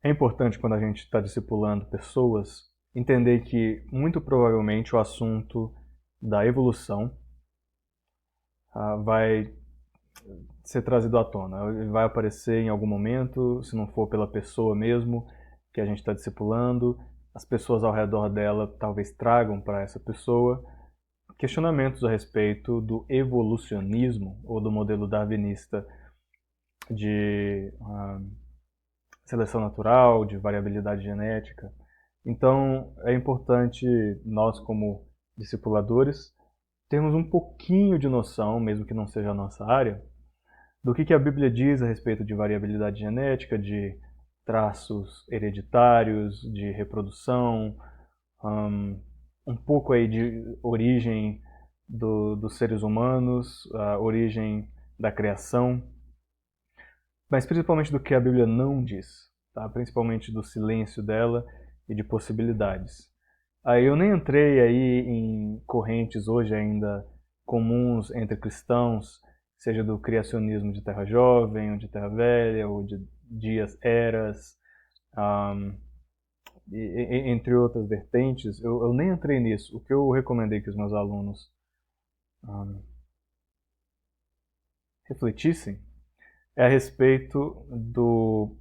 É importante, quando a gente está discipulando pessoas, entender que muito provavelmente o assunto da evolução vai ser trazido à tona. Ele vai aparecer em algum momento, se não for pela pessoa mesmo que a gente está discipulando, as pessoas ao redor dela talvez tragam para essa pessoa questionamentos a respeito do evolucionismo ou do modelo darwinista de seleção natural, de variabilidade genética. Então, é importante nós, como discipuladores, termos um pouquinho de noção, mesmo que não seja a nossa área, do que a Bíblia diz a respeito de variabilidade genética, de traços hereditários, de reprodução, um pouco aí de origem dos seres humanos, a origem da criação, mas principalmente do que a Bíblia não diz, tá? Principalmente do silêncio dela e de possibilidades. Aí eu nem entrei aí em correntes hoje ainda comuns entre cristãos, seja do criacionismo de Terra Jovem, ou de Terra Velha, ou de dias, eras, um, entre outras vertentes. Eu nem entrei nisso. O que eu recomendei que os meus alunos um, refletissem é a respeito do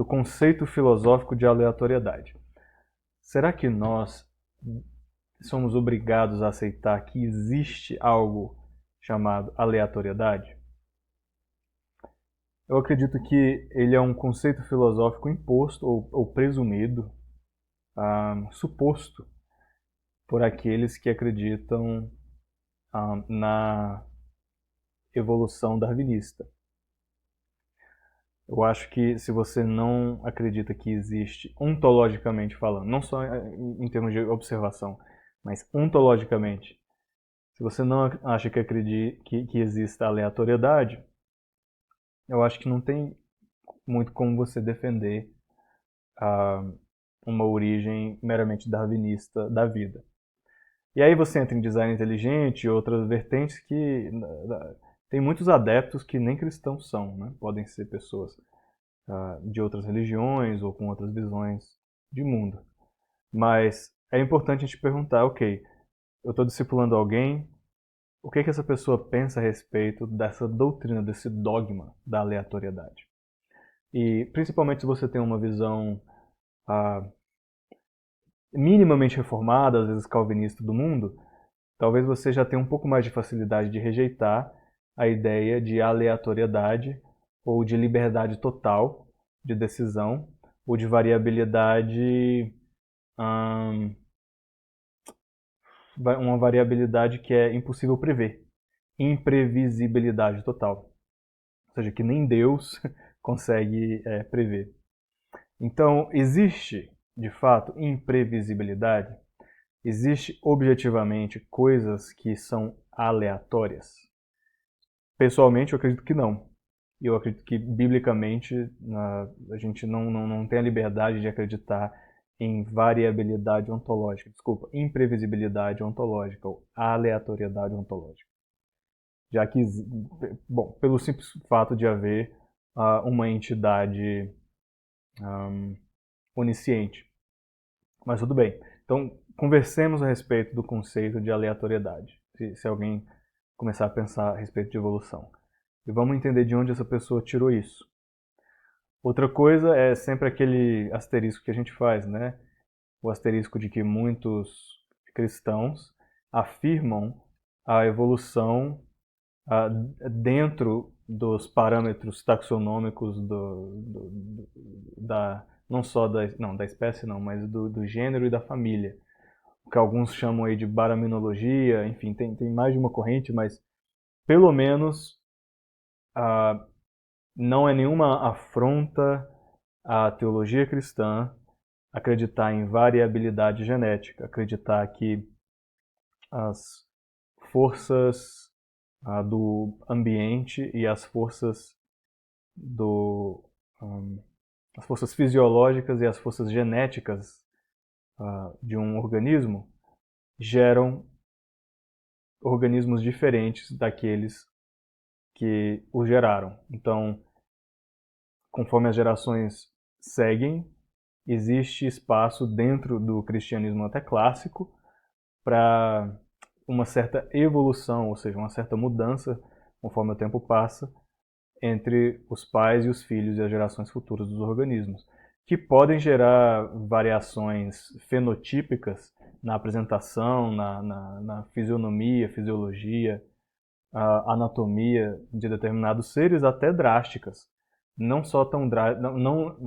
conceito filosófico de aleatoriedade. Será que nós somos obrigados a aceitar que existe algo chamado aleatoriedade? Eu acredito que ele é um conceito filosófico imposto ou presumido, suposto por aqueles que acreditam na evolução darwinista. Eu acho que se você não acredita que existe, ontologicamente falando, não só em termos de observação, mas ontologicamente, se você não acha que acredita que exista aleatoriedade, eu acho que não tem muito como você defender uma origem meramente darwinista da vida. E aí você entra em design inteligente e outras vertentes que tem muitos adeptos que nem cristãos são, né? Podem ser pessoas de outras religiões ou com outras visões de mundo. Mas é importante a gente perguntar, ok, eu estou discipulando alguém, o que essa pessoa pensa a respeito dessa doutrina, desse dogma da aleatoriedade? E principalmente se você tem uma visão minimamente reformada, às vezes calvinista do mundo, talvez você já tenha um pouco mais de facilidade de rejeitar a ideia de aleatoriedade ou de liberdade total de decisão ou de variabilidade, uma variabilidade que é impossível prever, imprevisibilidade total, ou seja, que nem Deus consegue prever. Então, existe, de fato, imprevisibilidade? Existe objetivamente coisas que são aleatórias? Pessoalmente, eu acredito que não. E eu acredito que, biblicamente, a gente não tem a liberdade de acreditar em variabilidade ontológica. Desculpa, imprevisibilidade ontológica ou aleatoriedade ontológica. Já que, bom, pelo simples fato de haver uma entidade onisciente. Mas tudo bem. Então, conversemos a respeito do conceito de aleatoriedade. Se alguém começar a pensar a respeito de evolução. E vamos entender de onde essa pessoa tirou isso. Outra coisa é sempre aquele asterisco que a gente faz, né? O asterisco de que muitos cristãos afirmam a evolução dentro dos parâmetros taxonômicos da não só da espécie não, mas do gênero e da família. O que alguns chamam aí de baraminologia, enfim, tem mais de uma corrente, mas pelo menos não é nenhuma afronta à teologia cristã acreditar em variabilidade genética, acreditar que as forças do ambiente e as forças do as forças fisiológicas e as forças genéticas de um organismo geram organismos diferentes daqueles que o geraram. Então, conforme as gerações seguem, existe espaço dentro do cristianismo até clássico para uma certa evolução, ou seja, uma certa mudança conforme o tempo passa entre os pais e os filhos e as gerações futuras dos organismos, que podem gerar variações fenotípicas na apresentação, na fisionomia, fisiologia, a anatomia de determinados seres, até drásticas. Não só tão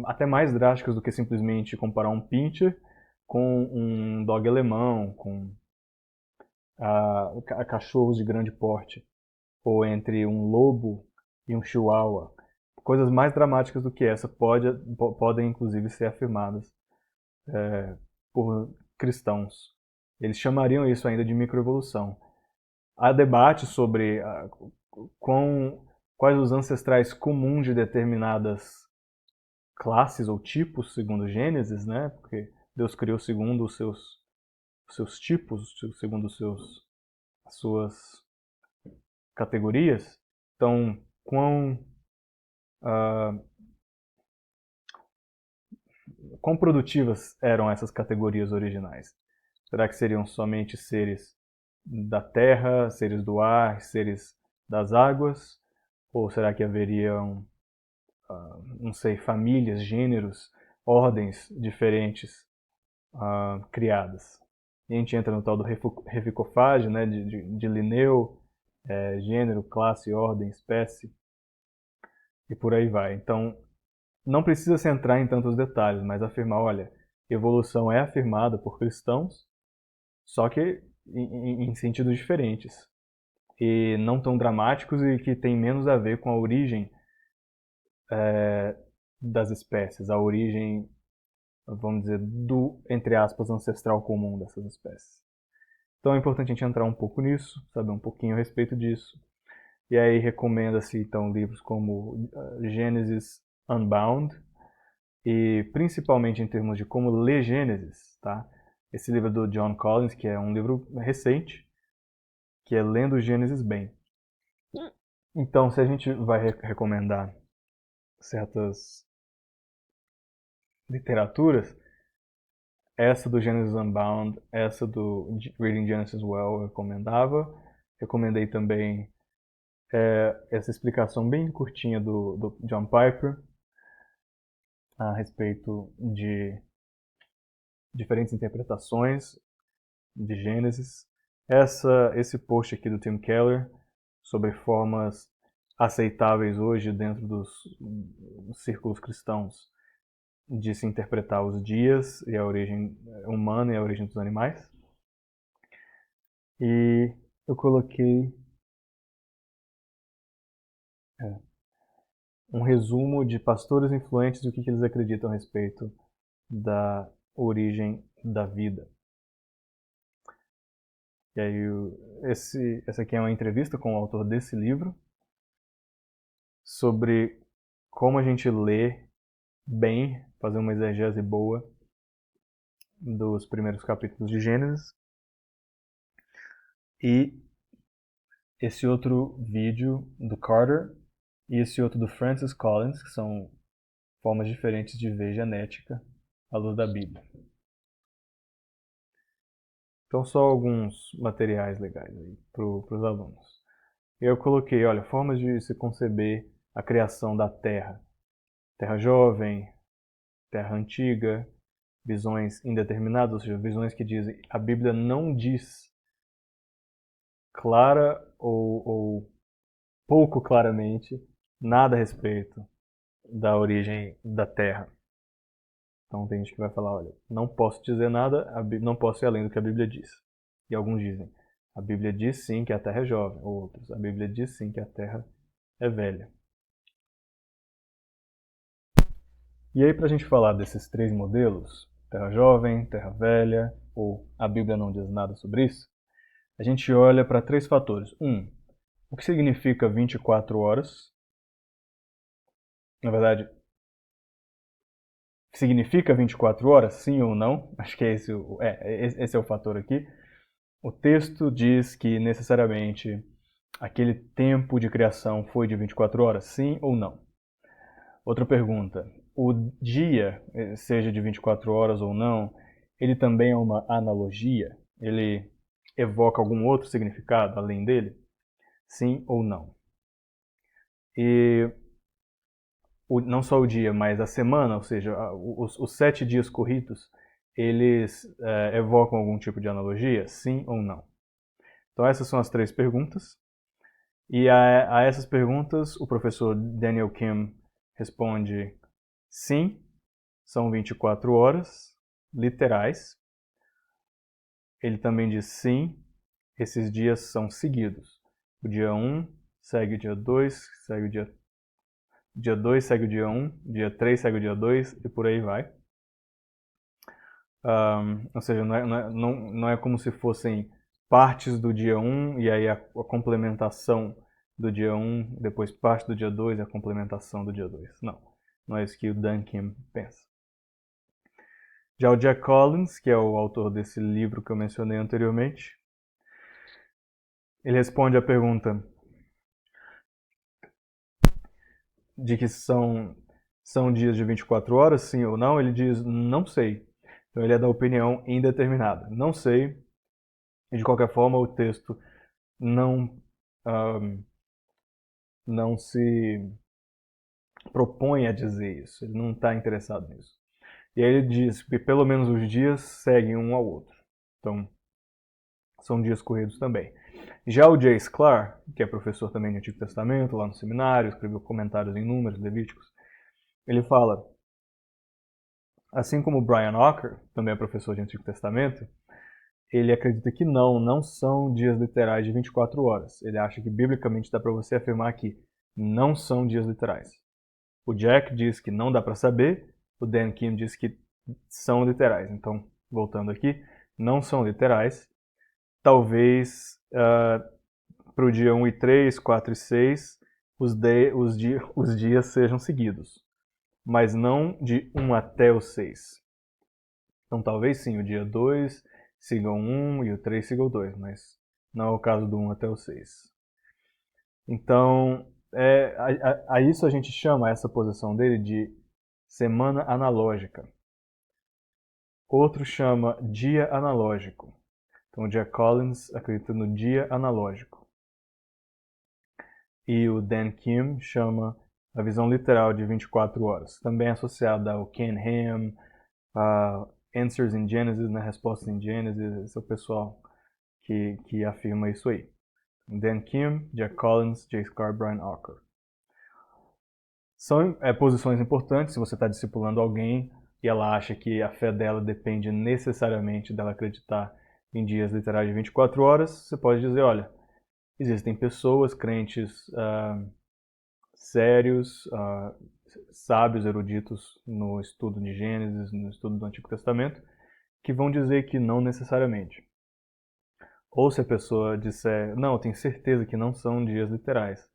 até mais drásticas do que simplesmente comparar um pincher com um dog alemão, com cachorros de grande porte, ou entre um lobo e um chihuahua. Coisas mais dramáticas do que essa podem inclusive ser afirmadas por cristãos. Eles chamariam isso ainda de microevolução. Há debate sobre quais os ancestrais comuns de determinadas classes ou tipos, segundo Gênesis, né? Porque Deus criou segundo os seus tipos, segundo as suas categorias. Então, quão produtivas eram essas categorias originais? Será que seriam somente seres da terra, seres do ar, seres das águas? Ou será que haveriam, não sei, famílias, gêneros, ordens diferentes criadas? E a gente entra no tal do reficofage, né, de Linneu, gênero, classe, ordem, espécie, e por aí vai. Então, não precisa se entrar em tantos detalhes, mas afirmar, olha, evolução é afirmada por cristãos, só que em sentidos diferentes e não tão dramáticos e que tem menos a ver com a origem das espécies, a origem, vamos dizer, do, entre aspas, ancestral comum dessas espécies. Então é importante a gente entrar um pouco nisso, saber um pouquinho a respeito disso. E aí recomenda-se então livros como Gênesis Unbound, e principalmente em termos de como ler Gênesis, tá? Esse livro do John Collins, que é um livro recente, que é Lendo Gênesis Bem. Então, se a gente vai recomendar certas literaturas, essa do Genesis Unbound, essa do Reading Genesis Well eu recomendava. Recomendei também essa explicação bem curtinha do John Piper a respeito de diferentes interpretações de Gênesis. Esse post aqui do Tim Keller sobre formas aceitáveis hoje dentro dos círculos cristãos de se interpretar os dias e a origem humana e a origem dos animais. E eu coloquei um resumo de pastores influentes e o que eles acreditam a respeito da origem da vida. E aí, essa aqui é uma entrevista com o autor desse livro sobre como a gente lê bem, fazer uma exegese boa dos primeiros capítulos de Gênesis. E esse outro vídeo do Carter e esse outro do Francis Collins, que são formas diferentes de ver genética à luz da Bíblia. Então, só alguns materiais legais aí para os alunos. Eu coloquei, olha, formas de se conceber a criação da Terra. Terra jovem, Terra antiga, visões indeterminadas, ou seja, visões que dizem, a Bíblia não diz clara ou pouco claramente nada a respeito da origem da Terra. Então tem gente que vai falar, olha, não posso dizer nada, não posso ir além do que a Bíblia diz. E alguns dizem, a Bíblia diz sim que a Terra é jovem. Ou outros, a Bíblia diz sim que a Terra é velha. E aí, para a gente falar desses três modelos, Terra jovem, Terra velha, ou a Bíblia não diz nada sobre isso, a gente olha para três fatores. O que significa 24 horas? Na verdade, significa 24 horas, sim ou não? Acho que esse é o fator aqui. O texto diz que necessariamente aquele tempo de criação foi de 24 horas, sim ou não? Outra pergunta. o dia, seja de 24 horas ou não, ele também é uma analogia? Ele evoca algum outro significado além dele? Sim ou não? E não só o dia, mas a semana, ou seja, os 7 dias corridos, eles evocam algum tipo de analogia? Sim ou não? Então essas são as 3 perguntas. E a essas perguntas, o professor Daniel Kim responde sim, são 24 horas literais. Ele também diz sim, esses dias são seguidos. O dia 1 segue o dia 2, segue o dia 2 segue o dia 1, dia 3 segue o dia 2 e por aí vai. Ou seja, não é como se fossem partes do dia 1 e aí a complementação do dia 1, depois parte do dia 2 e a complementação do dia 2. Não é isso que o Dan Kim pensa. Já o Jack Collins, que é o autor desse livro que eu mencionei anteriormente, ele responde à pergunta de que são dias de 24 horas, sim ou não, ele diz não sei. Então ele é da opinião indeterminada. Não sei. E de qualquer forma o texto não não se propõe a dizer isso. Ele não está interessado nisso. E aí ele diz que pelo menos os dias seguem um ao outro. Então são dias corridos também. Já o J. Sklar, que é professor também de Antigo Testamento, lá no seminário, escreveu comentários em Números, Levíticos, ele fala, assim como o Brian Ocker, também é professor de Antigo Testamento, ele acredita que não são dias literais de 24 horas. Ele acha que biblicamente dá para você afirmar que não são dias literais. O Jack diz que não dá para saber, o Dan Kim diz que são literais. Então, voltando aqui, não são literais. Talvez para o dia 1 e 3, 4 e 6, os dias sejam seguidos, mas não de 1 até o 6. Então talvez sim, o dia 2 siga o 1 e o 3 siga o 2, mas não é o caso do 1 até o 6. Então, a isso a gente chama essa posição dele de semana analógica. Outro chama dia analógico. Então, o Jack Collins acredita no dia analógico. E o Dan Kim chama a visão literal de 24 horas, também associada ao Ken Ham, a Answers in Genesis, né, Respostas em Gênesis, esse é o pessoal que afirma isso aí. Dan Kim, Jack Collins, J. Sklar, Brian Ocker. São posições importantes se você está discipulando alguém e ela acha que a fé dela depende necessariamente dela acreditar em dias literais de 24 horas, você pode dizer, olha, existem pessoas, crentes sérios, sábios, eruditos no estudo de Gênesis, no estudo do Antigo Testamento, que vão dizer que não necessariamente. Ou se a pessoa disser, não, eu tenho certeza que não são dias literais,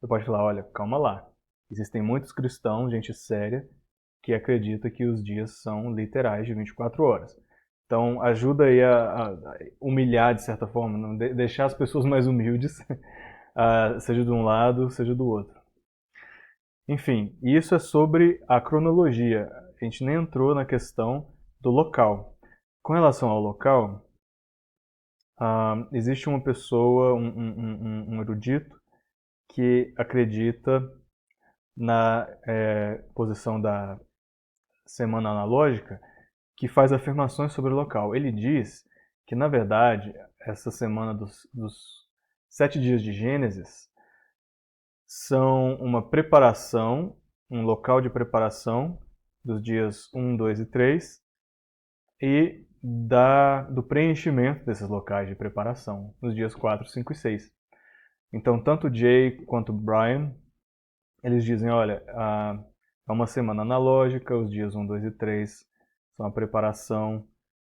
você pode falar, olha, calma lá. Existem muitos cristãos, gente séria, que acredita que os dias são literais de 24 horas. Então ajuda aí a humilhar de certa forma, deixar as pessoas mais humildes, seja de um lado, seja do outro. Enfim, isso é sobre a cronologia. A gente nem entrou na questão do local. Com relação ao local, existe uma pessoa, um erudito, que acredita na posição da semana analógica, que faz afirmações sobre o local. Ele diz que, na verdade, essa semana dos 7 dias de Gênesis são uma preparação, um local de preparação dos dias 1, 2 e 3 e do preenchimento desses locais de preparação nos dias 4, 5 e 6. Então, tanto Jay quanto Brian, eles dizem, olha, é uma semana analógica, os dias 1, 2 e 3 são a preparação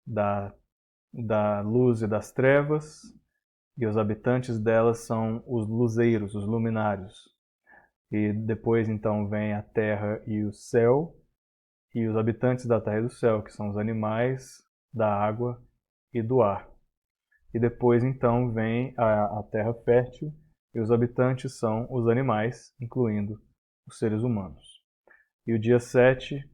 da luz e das trevas, e os habitantes delas são os luzeiros, os luminários. E depois então vem a terra e o céu, e os habitantes da terra e do céu, que são os animais, da água e do ar. E depois então vem a terra fértil, e os habitantes são os animais, incluindo os seres humanos. E o dia 7